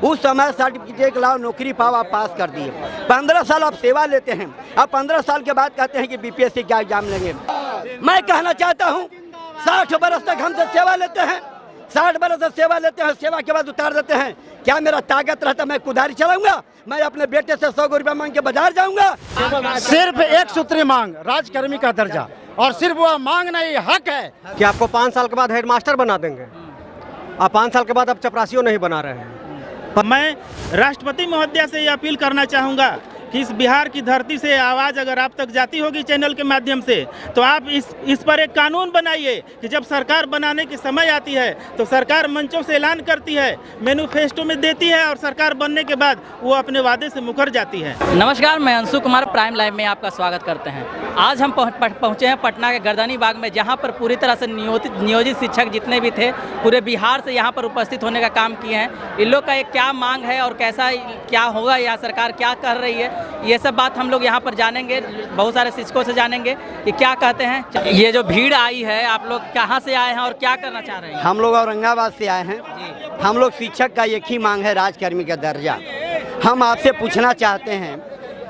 उस समय सर्टिफिकेट लाओ, नौकरी पाओ, आप पास कर दिए। 15 साल आप सेवा लेते हैं, अब 15 साल के बाद कहते हैं कि बीपीएससी का एग्जाम लेंगे। मैं कहना चाहता हूँ 60 बरस तक हमसे सेवा लेते हैं, 60 बरस से सेवा लेते हैं, सेवा के बाद उतार देते हैं। क्या मेरा ताकत रहता मैं कुदारी चलाऊंगा? मैं अपने बेटे से 100 रुपया मांग के बाजार जाऊंगा? सिर्फ एक सूत्री मांग, राजकर्मी का दर्जा, और सिर्फ वह मांग नहीं, हक है कि आपको 5 साल के बाद हेडमास्टर बना देंगे। आप 5 साल के बाद अब चपरासियों नहीं बना रहे हैं। मैं राष्ट्रपति महोदया से ये अपील करना चाहूँगा कि इस बिहार की धरती से आवाज़ अगर आप तक जाती होगी चैनल के माध्यम से, तो आप इस पर एक कानून बनाइए कि जब सरकार बनाने की समय आती है तो सरकार मंचों से ऐलान करती है, मैनिफेस्टो में देती है, और सरकार बनने के बाद वो अपने वादे से मुकर जाती है। नमस्कार, मैं अंशु कुमार, प्राइम लाइव में आपका स्वागत करते हैं। आज हम पहुंचे हैं पटना के गर्दनी बाग में, जहां पर पूरी तरह से नियोजित शिक्षक जितने भी थे पूरे बिहार से यहां पर उपस्थित होने का काम किए हैं। इन लोग का एक क्या मांग है और कैसा क्या होगा, या सरकार क्या कर रही है, ये सब बात हम लोग यहाँ पर जानेंगे। बहुत सारे शिक्षकों से जानेंगे कि क्या कहते हैं। ये जो भीड़ आई है, आप लोग कहाँ से आए हैं और क्या करना चाह रहे हैं? हम लोग औरंगाबाद से आए हैं। हम लोग शिक्षक का एक ही मांग है, राजकर्मी का दर्जा। हम आपसे पूछना चाहते हैं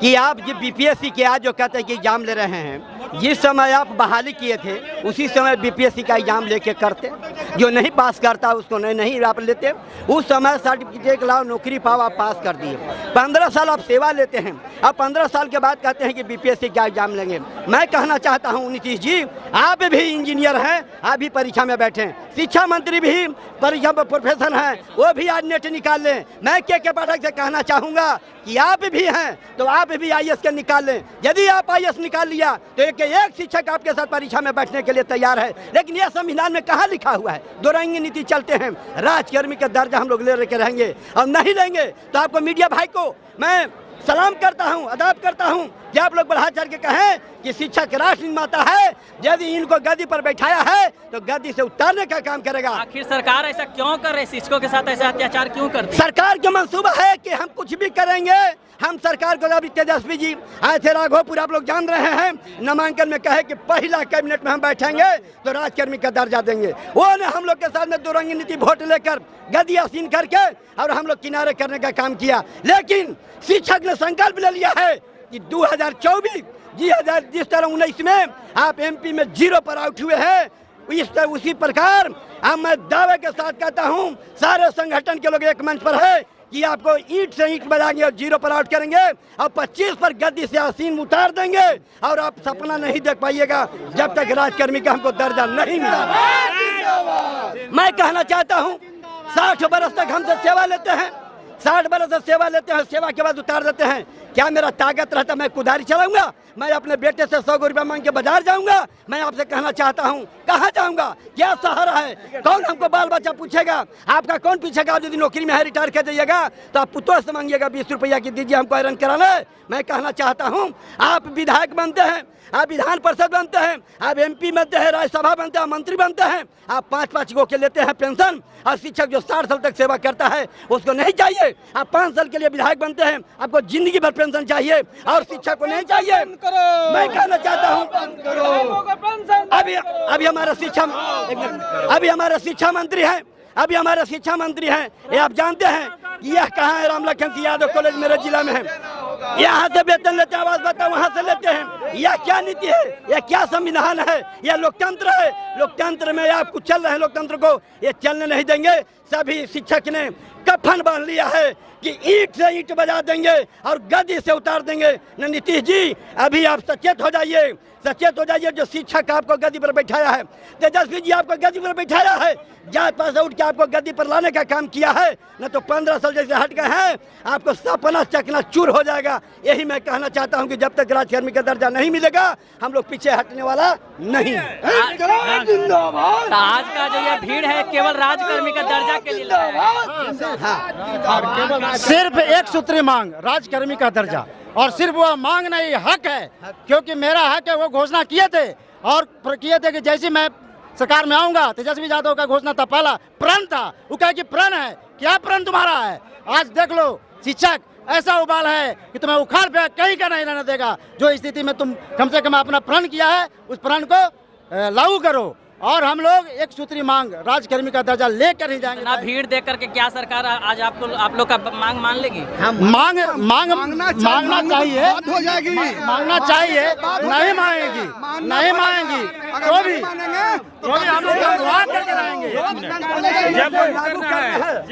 कि आप जो बीपीएससी के आज जो कहते हैं कि एग्जाम ले रहे हैं, जिस समय आप बहाली किए थे उसी समय बीपीएससी का एग्जाम लेके करते। जो नहीं पास करता उसको नहीं आप लेते। उस समय सर्टिफिकेट लाओ, नौकरी पाओ, आप पास कर दिए। 15 साल आप सेवा लेते हैं, अब 15 साल के बाद कहते हैं कि बीपीएससी का एग्जाम लेंगे। मैं कहना चाहता हूं नीतीश जी, आप भी इंजीनियर हैं, आप भी परीक्षा में बैठे। शिक्षा मंत्री भी परीक्षा में प्रोफेसर हैं, वो भी आज नेट निकाल लें। मैं के पाठक से कहना चाहूँगा कि आप भी हैं तो आप भी आईएएस के निकाल लें। यदि आप आईएएस निकाल लिया तो एक शिक्षक आपके साथ परीक्षा में बैठने के लिए तैयार है। लेकिन यह संविधान में कहाँ लिखा हुआ है? दो रंगी नीति चलते हैं। राजकर्मी का दर्जा हम लोग ले के रहेंगे, और नहीं लेंगे तो आपको मीडिया भाई को मैं सलाम करता हूं, अदाब करता हूं कि आप लोग बढ़ा चढ़ के कहें कि शिक्षक राष्ट्र निर्माता है। यदि इनको गद्दी पर बैठाया है तो गद्दी से उतारने का काम करेगा। आखिर सरकार ऐसा क्यों कर रही है? शिक्षकों के साथ ऐसा अत्याचार क्यों करती है? सरकार का मंसूबा है कि हम कुछ भी करेंगे। हम सरकार को, अभी तेजस्वी जी आए थे राघोपुर, आप लोग जान रहे हैं, नामांकन में कहे कि पहला कैबिनेट में हम बैठेंगे तो राजकर्मी का दर्जा देंगे। वो ने हम लोग के साथ में दो रंगी नीति वोट लेकर गद्दी आसीन करके और हम लोग किनारे करने का काम किया। लेकिन शिक्षक ने संकल्प ले लिया है कि 2024 जिस तरह 19 में आप एमपी में 0 पर आउट हुए हैं, उसी प्रकार अब मैं दावे के साथ कहता हूं, सारे संगठन के लोग एक मंच पर है कि आपको ईंट से ईंट बजाएंगे और 0 पर आउट करेंगे और 25 पर गद्दी से आसीन उतार देंगे। और आप सपना नहीं देख पाइएगा जब तक राजकर्मी का हमको दर्जा नहीं मिला। मैं कहना चाहता हूं 60 बरस तक हमसे सेवा लेते हैं, 60 बरस से सेवा लेते हैं, सेवा के बाद उतार देते हैं। क्या मेरा ताकत रहता मैं कुदारी चलाऊंगा? मैं अपने बेटे से 100 रुपया मांग के बाजार जाऊंगा? मैं आपसे कहना चाहता हूं, कहां जाऊंगा? क्या सहारा है? कौन हमको बाल बच्चा पूछेगा? आपका कौन पूछेगा? आप यदि नौकरी में है, रिटायर कर जाइएगा तो आप पुतों से मांगिएगा 20 रुपया की दीजिए हमको आयरन कराना। मैं कहना चाहता हूं, आप विधायक बनते हैं, आप विधान परिषद बनते हैं, आप एमपी बनते हैं, राज्यसभा बनते हैं, मंत्री बनते हैं, आप 5-5 गो के लेते हैं पेंशन। और शिक्षक जो 60 साल तक सेवा करता है उसको नहीं चाहिए। आप 5 साल के लिए विधायक बनते हैं, आपको जिंदगी भर पेंशन चाहिए और शिक्षक को नहीं चाहिए। मैं कहना चाहता हूँ अभी हमारा शिक्षा मंत्री है, अभी हमारे शिक्षा मंत्री हैं, ये आप जानते हैं यह कहाँ है? राम लखन सिंह यादव कॉलेज मेरे जिला में है। यहाँ से वेतन लेते हैं, आवाज बता वहाँ से लेते हैं। यह क्या नीति है? यह क्या संविधान है? यह लोकतंत्र है। लोकतंत्र में आप कुछ चल रहे हैं, लोकतंत्र को ये चलने नहीं देंगे। सभी शिक्षक ने कफन बांध लिया है कि ईंट से ईंट बजा देंगे और गद्दी से उतार देंगे। न नीतीश जी, अभी आप सचेत हो जाइए, सचेत हो जाइए। जो शिक्षक आपको गद्दी पर बैठाया है, तेजस्वी जी आपको गद्दी पर बैठाया है, जात पास उठ के आपको गद्दी पर लाने का काम किया है। न तो 15 साल जैसे हट गए हैं, आपको सपना चकना चूर हो जाएगा। यही मैं कहना चाहता हूं कि जब तक राजकर्मी का दर्जा नहीं मिलेगा हम लोग पीछे हटने वाला नहीं है। तो आज का जो ये भीड़ है केवल राजकर्मी का दर्जा के लिए सिर्फ एक सूत्री मांग, राजकर्मी का दर्जा, और सिर्फ वह मांग नहीं, हक है। क्योंकि मेरा हक है, वो घोषणा किए थे और किए थे कि जैसे मैं सरकार में आऊंगा। तेजस्वी यादव का घोषणा था, पहला प्रण था, वो कहे कि प्रण है। क्या प्रण तुम्हारा है? आज देख लो, शिक्षक ऐसा उबाल है कि तुम्हें उखाड़ पे कहीं का नहीं रहने देगा। जो स्थिति में तुम कम से कम अपना प्रण किया है उस प्रण को लागू करो। और हम लोग एक सूत्री मांग राज्यकर्मी का दर्जा लेकर ही जाएंगे। ना भीड़ देख करके क्या सरकार आज आप लोग का मांग मान लेगी? मांगना चाहिए, मांगना चाहिए, नहीं मांगेगी, नहीं मांगेगी तो भी हम लोग विरोध करके रहेंगे।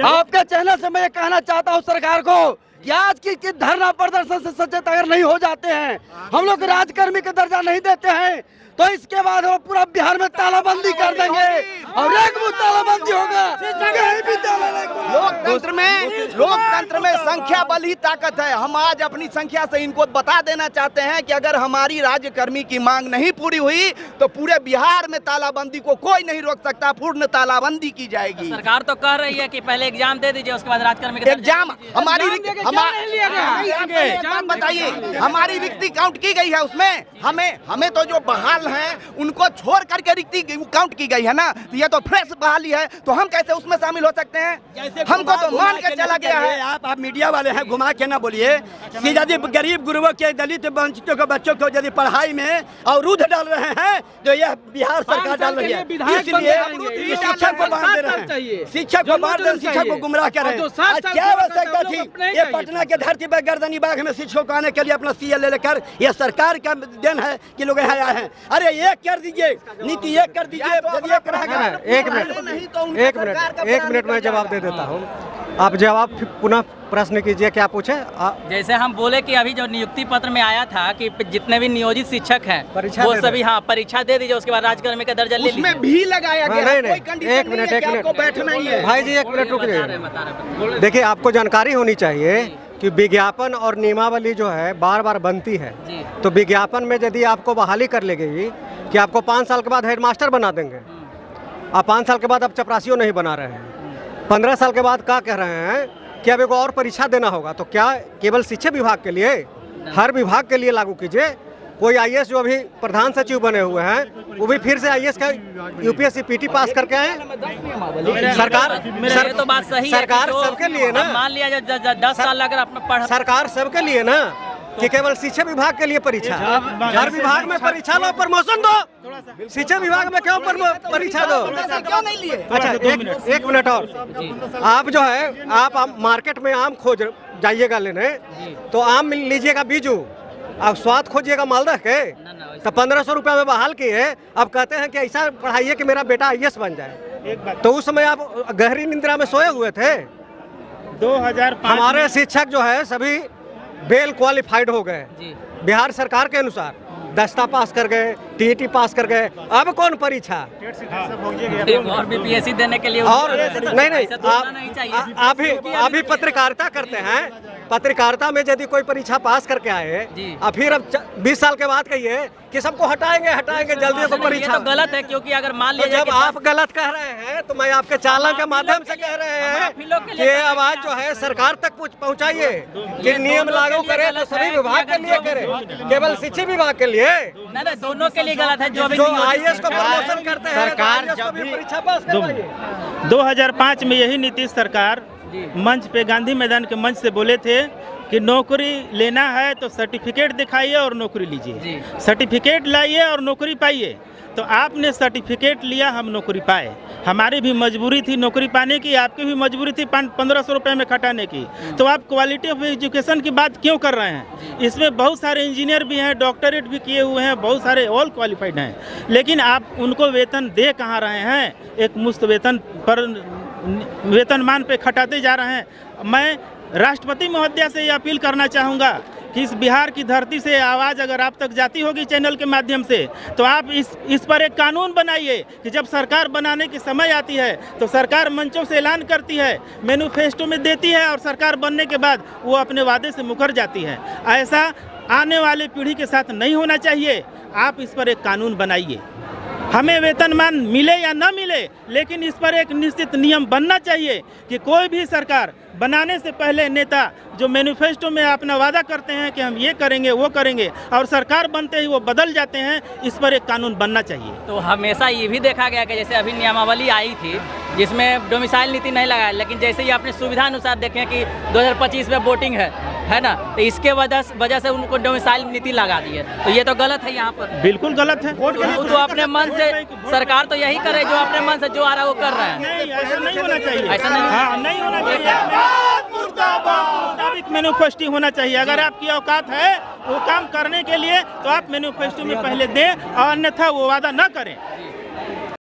आपके चैनल से मैं ये कहना चाहता हूँ सरकार को कि आज की धरना प्रदर्शन से सचेत अगर नहीं हो जाते हैं, हम लोग राज्यकर्मी का दर्जा नहीं देते हैं, तो इसके बाद वो पूरा बिहार में तालाबंदी कर देंगे और एक मुंह तालाबंदी होगा, कहीं भी ताला नहीं खुलेगा। लोकतंत्र में संख्या बल ही ताकत है। हम आज अपनी संख्या से इनको बता देना चाहते हैं कि अगर हमारी राज्यकर्मी की मांग नहीं पूरी हुई तो पूरे बिहार में तालाबंदी को कोई नहीं रोक सकता, पूर्ण तालाबंदी की जाएगी। तो सरकार तो कह रही है कि पहले एग्जाम दे दीजिए, उसके बाद राज्यकर्मी का एग्जाम हमारी बताइए, हमारी रिक्ति काउंट की गई है उसमें। हमें तो जो बहाल हैं उनको छोड़ करके रिक्ति काउंट की गई है ना, तो ये तो फ्रेश बहाली है, तो हम कैसे उसमें शामिल हो सकते हैं? हमको तो मान के चला गया है। आप मीडिया वाले हैं, घुमा के ना बोलिए कि यदि गरीब गुरुओं के दलित वंचितों के बच्चों को यदि पढ़ाई में अवरुद्ध डाल रहे हैं तो यह बिहार सरकार डाल रही है। इसलिए शिक्षक को बांध दे रहे हैं, शिक्षक को बांध दे, शिक्षक को गुमराह कर रहे हैं। आज क्या आवश्यकता थी? ये पटना के धरती पर गर्दनी बाग में शिक्षकों को आने के लिए अपना सीएल ले लेकर, यह सरकार का देन है कि लोग यहाँ आए हैं। अरे एक कर दीजिए, नीति एक कर दीजिए। एक मिनट में जवाब दे देता हूँ। आप जवाब पुनः प्रश्न कीजिए, क्या पूछे? जैसे हम बोले कि अभी जो नियुक्ति पत्र में आया था कि जितने भी नियोजित शिक्षक हैं वो सभी परीक्षा दे दीजिए, उसके बाद राज्यकर्मी का दर्जा ले लीजिए। उसमें भी लगाया गया है, कोई कंडीशन एक मिनट बैठना ही है। भाई जी एक मिनट रुकिए। देखिए, आपको जानकारी होनी चाहिए कि विज्ञापन और नियमावली जो है बार बार बनती है। तो विज्ञापन में यदि आपको बहाली कर ली गई कि आपको 5 साल के बाद हेडमास्टर बना देंगे, आप 5 साल के बाद आप चपरासियों नहीं बना रहे हैं, 15 साल के बाद क्या कह रहे हैं कि अब एक और परीक्षा देना होगा, तो क्या केवल शिक्षा विभाग के लिए? हर विभाग के लिए लागू कीजिए। कोई आईएएस जो अभी प्रधान सचिव बने हुए हैं वो भी फिर से आईएएस का यूपीएससी पीटी पास करके आए। सरकार तो बात सही है, सरकार सबके लिए ना, मान लिया 10 साल अगर अपना सरकार सबके लिए ना कि केवल शिक्षा विभाग के लिए परीक्षा? हर विभाग में परीक्षा लो, प्रमोशन दो। शिक्षा विभाग में क्यों परीक्षा दो? क्यों नहीं लिए? अच्छा, एक मिनट और। आप जो है आप मार्केट में आम खोज जाइएगा लेने, तो आम लीजिएगा बीजू, आप स्वाद खोजिएगा मालदा के, तो 1500 रुपया में बहाल किए। अब कहते हैं कि ऐसा पढ़ाइए कि मेरा बेटा आईएएस बन जाए, तो उस समय आप गहरी निंद्रा में सोए हुए थे। 2005 हमारे शिक्षक जो है सभी वेल क्वालिफाइड हो गए बिहार सरकार के अनुसार, दस्ता पास कर गए, टीईटी पास कर गए। अब कौन परीक्षा? और बीपीएससी देने के लिए और नहीं, आप भी पत्रकारिता करते हैं। पत्रकारिता में यदि कोई परीक्षा पास करके आए और फिर अब 20 साल के बाद कहिए कि सबको हटाएंगे जल्दी से परीक्षा, ये तो गलत है। क्योंकि अगर मान लिया जब आप गलत कह रहे हैं तो मैं आपके चालन के माध्यम से कह रहे हैं कि आवाज जो है सरकार तक पहुंचाइए कि नियम लागू करे तो सभी विभाग के लिए करे, केवल शिक्षा विभाग के लिए नहीं, दोनों के लिए गलत है। जो आईएएस को प्रमोशन करते हैं सरकार जब भी परीक्षा पास करवाइए। 2005 में यही नीतीश सरकार मंच पे, गांधी मैदान के मंच से बोले थे कि नौकरी लेना है तो सर्टिफिकेट दिखाइए और नौकरी लीजिए, सर्टिफिकेट लाइए और नौकरी पाइए। तो आपने सर्टिफिकेट लिया, हम नौकरी पाए। हमारी भी मजबूरी थी नौकरी पाने की, आपकी भी मजबूरी थी 1500 रुपये में खटाने की। तो आप क्वालिटी ऑफ एजुकेशन की बात क्यों कर रहे हैं? इसमें बहुत सारे इंजीनियर भी हैं, डॉक्टरेट भी किए हुए हैं, बहुत सारे ऑल क्वालिफाइड हैं, लेकिन आप उनको वेतन दे कहाँ रहे हैं? एक मुफ्त वेतन पर वेतनमान पे खटाते जा रहे हैं। मैं राष्ट्रपति महोदया से ये अपील करना चाहूँगा कि इस बिहार की धरती से आवाज़ अगर आप तक जाती होगी चैनल के माध्यम से, तो आप इस पर एक कानून बनाइए कि जब सरकार बनाने की समय आती है तो सरकार मंचों से ऐलान करती है, मैनिफेस्टो में देती है, और सरकार बनने के बाद वो अपने वादे से मुकर जाती है। ऐसा आने वाले पीढ़ी के साथ नहीं होना चाहिए। आप इस पर एक कानून बनाइए। हमें वेतनमान मिले या ना मिले, लेकिन इस पर एक निश्चित नियम बनना चाहिए कि कोई भी सरकार बनाने से पहले नेता जो मैनिफेस्टो में अपना वादा करते हैं कि हम ये करेंगे वो करेंगे, और सरकार बनते ही वो बदल जाते हैं, इस पर एक कानून बनना चाहिए। तो हमेशा ये भी देखा गया कि जैसे अभी नियमावली आई थी जिसमें डोमिसाइल नीति नहीं लगाया, लेकिन जैसे ही आपने सुविधा अनुसार देखें कि 2025 में वोटिंग है है ना, तो इसके वजह से उनको डोमिसाइल नीति लगा दी है, तो ये तो गलत है यहाँ पर। बिल्कुल गलत है। वो तो अपने मन से, सरकार तो यही करे जो अपने मन से जो आ रहा है वो कर रहे हैं। नहीं, ऐसा नहीं होना चाहिए, ऐसा नहीं, हाँ, नहीं होना चाहिए। मुताबिक मैनिफेस्टो होना चाहिए। अगर आपकी औकात है वो काम करने के लिए तो आप मैनिफेस्टो में पहले दें और अन्यथा वो वादा न करें।